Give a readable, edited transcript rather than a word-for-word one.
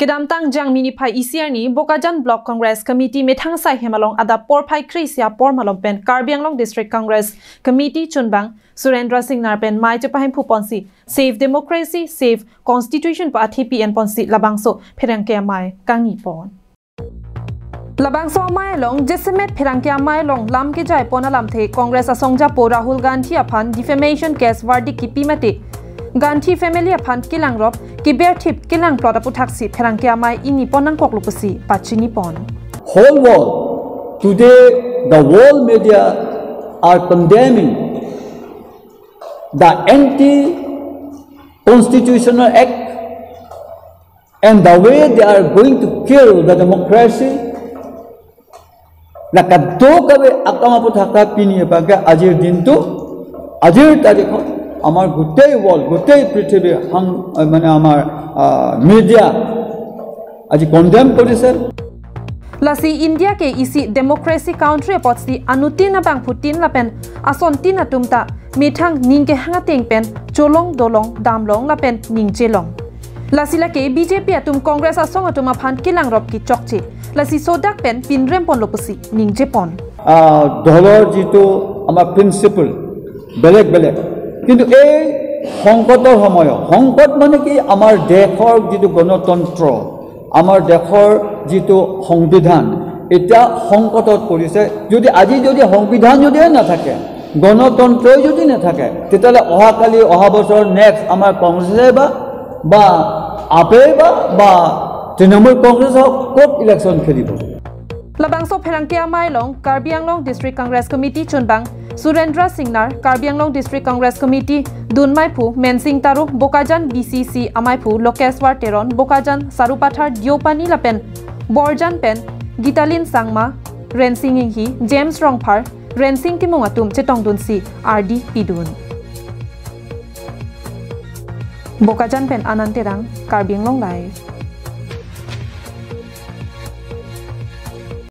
Kedam tang jang mini phai ECR ni Bokajan Block Congress Committee methang sai hemalong ada por phai krisia por malong pen Karbi Anglong District Congress Committee chunbang Surendra Singh Narpen mai chapahim phu ponsi Save Democracy Save Constitution pa TPN ponsi labangso pherangke mai kangi pon Labangso mai long Jesemet pherangke mai long lam ke jai pona lam the Congress asongja po Rahul Gandhi aphan defamation case verdict ki pimate Gandhi family aphan kilangrop ki berthip kilang plot apu thaksi pherangke amai ini ponang koklupusi pachini pon whole world today the world media are condemning the anti constitutional act and the way they are going to kill the democracy la kaddo kabe akama pu thaka pini baga ajir din to ajir tarikh আমার গোটেই world গোটেই পৃথিবী মানে আমার media আজি condemn কৰিছে lassi India কে EC democracy country পটসি আনুতিনা বাং ফুটিন লাপেন আসন তিনা তুমতা মিঠাং নিংকে হাঙা টেংপেন চলং দলং দামলং লাপেন নিংচেলং লাসিলা কে বিজেপি আতুম কংগ্রেস আসং আতুমা ফান কিলাং রব কি চকচি লাসি সোদাক পেন পিনরেম পন লপসি নিংচেপন দলৰ যেটো আমাৰ প্ৰিন্সিপল বেলেগ বেলেগ কিন্তু এই সংকটৰ সময় সংকট মানে কি আমাৰ দেশৰ যেটো গণতন্ত্ৰ আমাৰ দেশৰ যেটো সংবিধান এটা সংকটত পৰিছে যদি আজি যদি সংবিধান যদি নাথাকে গণতন্ত্ৰ যদি নাথাকে তেতিয়ালে অহা বছৰ নেক্সট আমাৰ কংগ্ৰেছে বা আপে বা তৃণমূল কংগ্ৰেছ ক'ত ইলেকশ্যন খেলিব Labangso pherangke amai long Karbi Anglong District Congress Committee chunbang Surendra Singh Nar Karbi Anglong District Congress Committee Dunmai Phu Mensing Taru Bokajan BCC Amai Phu Lokeswar Teron Bokajan Sarupathar Diopani Lapen Borjan Pen Gitalin Sangma Rensing Hi James Rongphar Rensing Timungatum Chetong Dunsi RD Pidun Bokajan Pen Ananterang Karbi Anglong Live